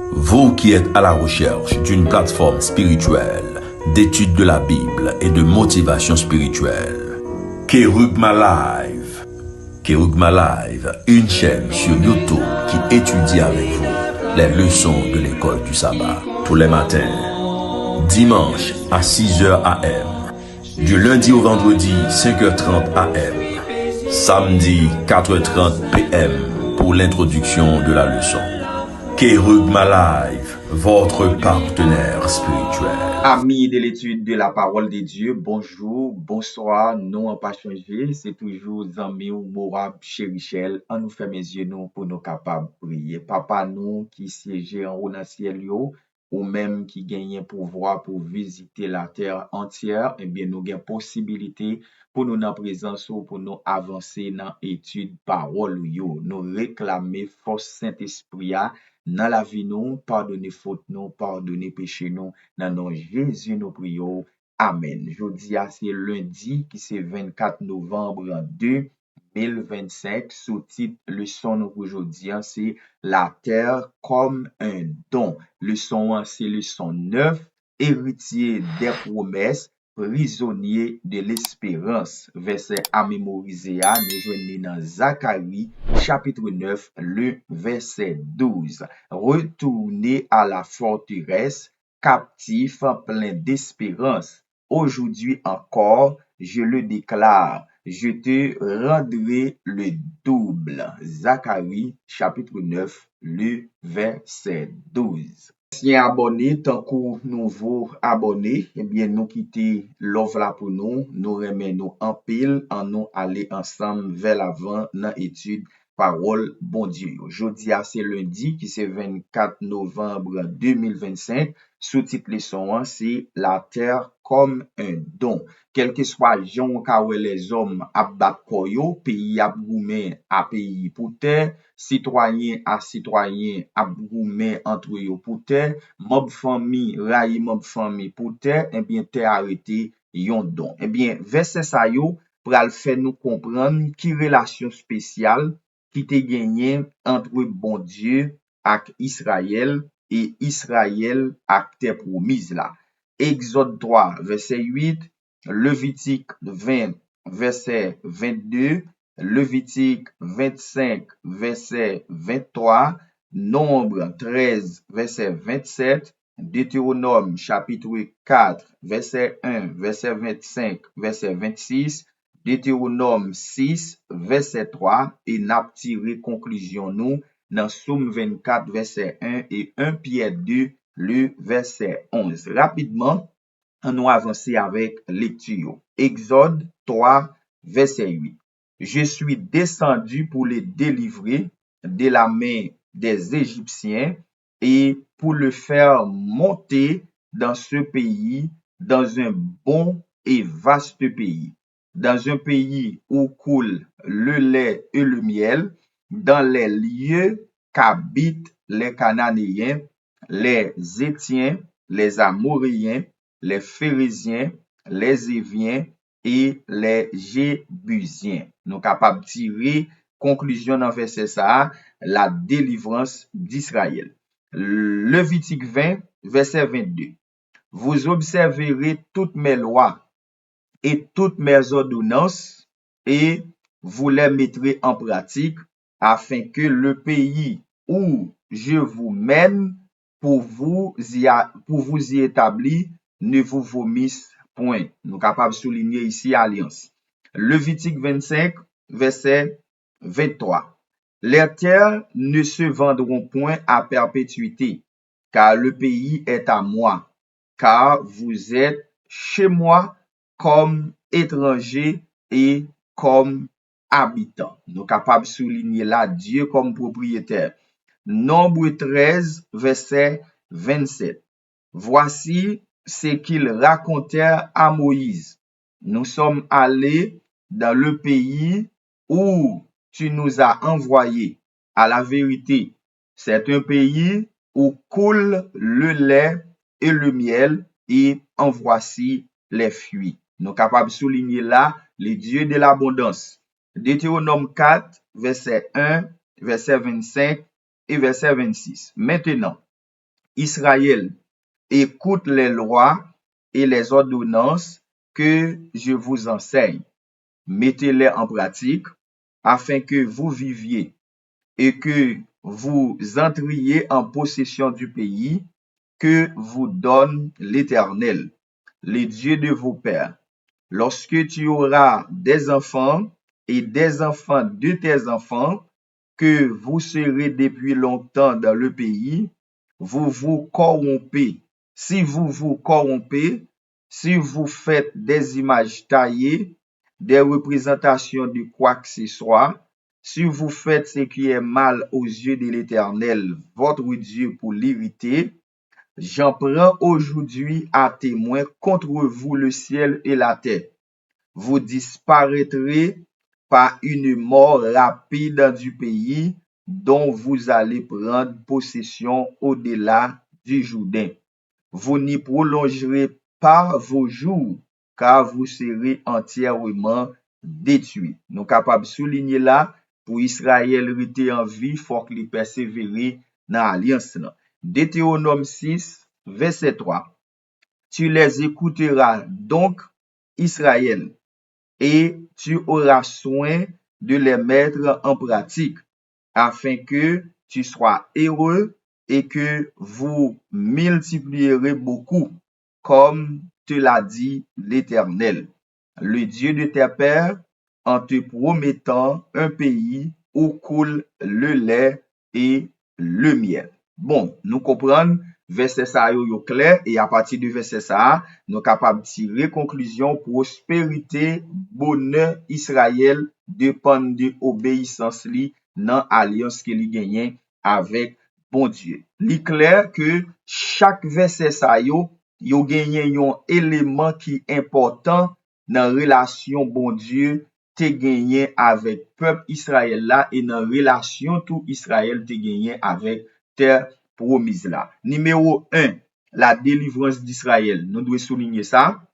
Vous qui êtes à la recherche d'une plateforme spirituelle, d'étude de la Bible et de motivation spirituelle, Kerugma Live. Kerugma Live, une chaîne sur YouTube qui étudie avec vous les leçons de l'école du sabbat tous les matins, dimanche à 6h AM, du lundi au vendredi 5h30 AM, samedi 4h30 PM pour l'introduction de la leçon. Kerugma Live, votre partenaire spirituel. Amis de l'étude de la parole de Dieu, bonjour, bonsoir, nous n'avons pas changé, c'est toujours Zami ou Morab chez Richel, on nous fait mes yeux nous pour nous capables de prier. Papa nous qui siège en haut dans le ciel ou même qui gagne pouvoir pour visiter la terre entière, eh bien nous avons possibilité pour nous dans présence ou pour nous avancer dans l'étude parole yo. Nous réclamer force Saint-Esprit dans la vie nous, pardonner faute nous, pardonner péché nous, dans nom Jésus nous prions. Amen. Jeudi c'est lundi qui c'est 24 novembre 2025. Sous-titre leçon nous aujourd'hui c'est la terre comme un don. Leçon 1 c'est leçon 9, héritier des promesses, prisonnier de l'espérance. Verset à mémoriser à nous joindre dans Zacharie chapitre 9, le verset 12. Retournez à la forteresse, captif plein d'espérance. Aujourd'hui encore, je le déclare, je te rendrai le double. Zacharie chapitre 9, le verset 12. Ancien abonné, tant que nouveau abonné, eh bien, nous quitter l'offre là pour nous remet nous en pile, en nous aller ensemble vers l'avant dans l'étude parole bon Dieu. Jeudi c'est lundi qui c'est 24 novembre 2025. Sous-titre leçon 1 c'est la terre comme un don. Quel que soit Jean Kawe les hommes abbat koyo, pays abroumen à pays pour terre, citoyen à citoyen abroumen entre yo pour terre, mob famille rayi mob famille pour terre, eh bien terre arrêté yon don. Eh bien verset ça yo pral faire nous comprendre qui relation spéciale qui te gagné entre bon Dieu ak Israël et Israël ak terre promise là. Exode 3 verset 8, Levitique 20 verset 22, Levitique 25 verset 23, Nombre 13 verset 27, Deutéronome chapitre 4 verset 1 verset 25 verset 26, Deutéronome 6, verset 3, et n'a tiré conclusion nous dans Somme 24, verset 1 et 1 Pierre 2, le verset 11. Rapidement, on nous avancer avec lecture. Exode 3, verset 8. Je suis descendu pour les délivrer de la main des Égyptiens et pour le faire monter dans ce pays, dans un bon et vaste pays, dans un pays où coule le lait et le miel, dans les lieux qu'habitent les Cananéens, les Étiens, les Amoréens, les Phérésiens, les Éviens et les Jébusiens. Nous capables de tirer conclusion dans verset ça, la délivrance d'Israël. Levitique 20, verset 22. Vous observerez toutes mes lois et toutes mes ordonnances et vous les mettrez en pratique afin que le pays où je vous mène pour vous y établir ne vous vomisse point. Nous sommes capables de souligner ici alliance. Levitique 25, verset 23. Les terres ne se vendront point à perpétuité, car le pays est à moi, car vous êtes chez moi comme étranger et comme habitant. Nous sommes capables de souligner là Dieu comme propriétaire. Nombre 13, verset 27. Voici ce qu'ils racontèrent à Moïse. Nous sommes allés dans le pays où tu nous as envoyés. À la vérité, c'est un pays où coule le lait et le miel et en voici les fruits. Nous sommes capables de souligner là les dieux de l'abondance. Deutéronome 4, verset 1, verset 25 et verset 26. Maintenant, Israël, écoute les lois et les ordonnances que je vous enseigne. Mettez-les en pratique afin que vous viviez et que vous entriez en possession du pays que vous donne l'Éternel, le Dieu de vos pères. Lorsque tu auras des enfants et des enfants de tes enfants, que vous serez depuis longtemps dans le pays, vous vous corrompez. Si vous vous corrompez, si vous faites des images taillées, des représentations de quoi que ce soit, si vous faites ce qui est mal aux yeux de l'Éternel, votre Dieu, pour l'irriter, j'en prends aujourd'hui à témoin contre vous le ciel et la terre. Vous disparaîtrez par une mort rapide du pays dont vous allez prendre possession au-delà du Jourdain. Vous n'y prolongerez pas vos jours, car vous serez entièrement détruits. Nous sommes capables de souligner là, pour Israël rester en vie, il faut qu'il persévère dans l'alliance. Deutéronome 6, verset 3. Tu les écouteras donc, Israël, et tu auras soin de les mettre en pratique, afin que tu sois heureux et que vous multiplierez beaucoup, comme te l'a dit l'Éternel, le Dieu de tes pères, en te promettant un pays où coule le lait et le miel. Bon, nous comprenons, verset ça yo clair, et à partir de verset ça, nous capables de tirer conclusion, prospérité, bonheur, Israël dépend de obéissance li dans alliance que li gagné avec bon Dieu. Li clair que chaque verset ça yo gagné un élément qui important dans relation bon Dieu te gagné avec peuple Israël là et dans relation tout Israël te gagné avec terre promise là. Numéro 1, la délivrance d'Israël. Nous devons souligner ça.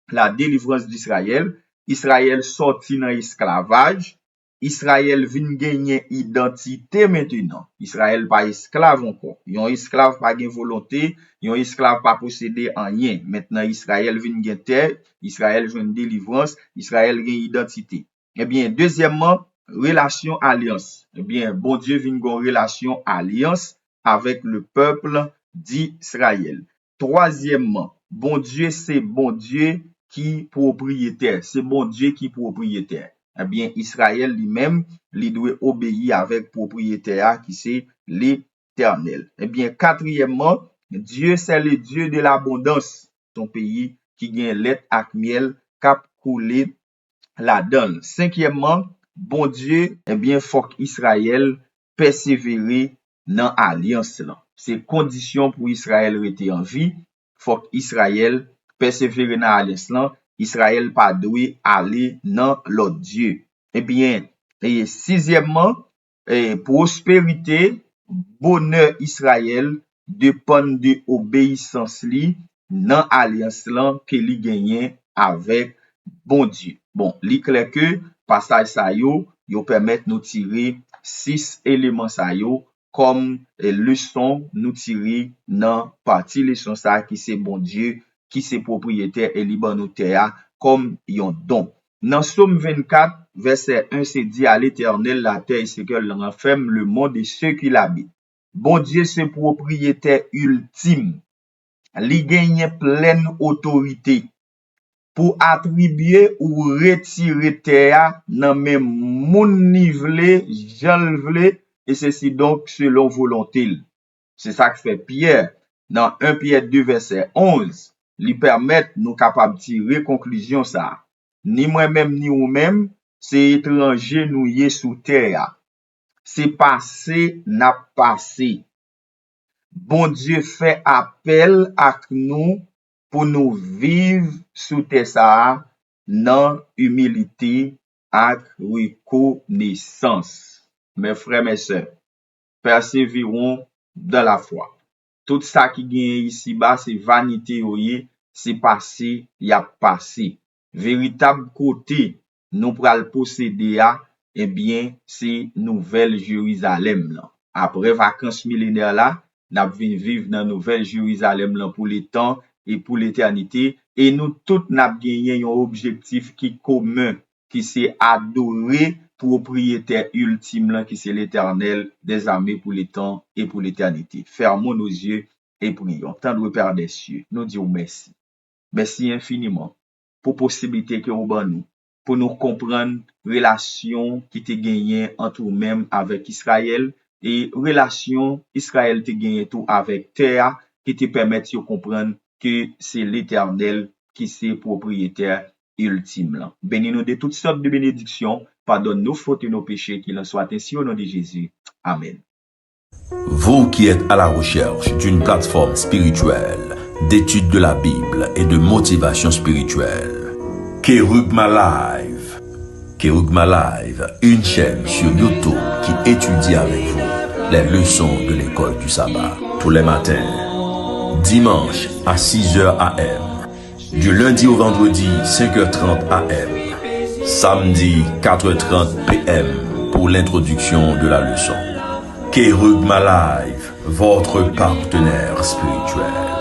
La délivrance d'Israël. Israël sorti dans esclavage. Israël vient gagner identité maintenant. Israël pas esclave encore. Yon esclave pas gen volonté, yon esclave pas posséder rien. Maintenant Israël vient gagner terre, Israël joue une délivrance, Israël gagne identité. Eh bien, deuxièmement, relation alliance. Eh bien, bon Dieu vient une relation alliance avec le peuple d'Israël. Troisièmement, bon Dieu c'est bon Dieu qui propriétaire, c'est bon Dieu qui propriétaire. Eh bien, Israël lui-même, lui doit obéir avec propriétaire qui c'est l'Éternel. Eh bien, quatrièmement, Dieu c'est le Dieu de l'abondance, ton pays qui gagne lait ak miel cap couler la donne. Cinquièmement, bon Dieu, eh bien, faut qu'Israël persévérer dans alliance là. C'est condition pour Israël rester en vie, faut qu'Israël persévérer dans alliance là. Israël pas doué aller dans l'autre Dieu. Eh bien, et sixièmement, prospérité, bonheur Israël dépend de obéissance li dans alliance là que li gagné avec bon Dieu. Bon, li clair que passage ça yo permet nous tirer 6 éléments ça yo comme leçon nous tirer dans partie leçon ça qui c'est bon Dieu qui c'est propriétaire et liban nous terre comme yon don. Dans Somme 24 verset 1 c'est dit à l'Éternel la terre et ce qu'elle renferme le monde et ceux qui l'habitent. Bon Dieu c'est propriétaire ultime. Li gagne pleine autorité pour attribuer ou retirer terre dans même moun nivelé, jan vle, et ceci donc selon volonté. C'est ça que fait Pierre dans 1 Pierre 2 verset 11. Lui permettre nous capables tirer conclusion ça. Ni moi-même ni ou même, c'est étranger nous y sous terre. C'est passé n'a passé. Bon Dieu fait appel à nous pour nous vivre sous terre ça dans humilité et reconnaissance. Mes frères, mes sœurs, persévérons dans la foi. Tout ça qui gagne ici-bas, c'est vanité, c'est passé, y a passé. Véritable côté, nous pral posséder, eh bien, c'est Nouvelle Jérusalem, là. Après vacances millénaires là, n'a vivre dans nouvelle Jérusalem là pour les temps et pour l'éternité et nous tous n'a gagné un objectif qui commun qui c'est adorer propriétaire ultime là qui c'est l'Éternel des armées pour les temps et pour l'éternité. Fermons nos yeux et prions. Tendre Père des cieux, nous disons merci. Merci infiniment pour possibilité que vous nous pour nous comprendre relation qui te gagné entre nous-mêmes avec Israël et relation Israël te gagné tout avec terre qui te permet de comprendre que c'est l'Éternel qui c'est propriétaire ultime là. Bénis-nous de toutes sortes de bénédictions, pardonne nos fautes et nos péchés, qu'il en soit ainsi au nom de Jésus. Amen. Vous qui êtes à la recherche d'une plateforme spirituelle, d'étude de la Bible et de motivation spirituelle, Kerugma Live. Kerugma Live, une chaîne sur YouTube qui étudie avec vous les leçons de l'école du sabbat tous les matins, dimanche à 6h AM, du lundi au vendredi 5h30 AM, samedi 4h30 PM pour l'introduction de la leçon. Kerugma Live, votre partenaire spirituel.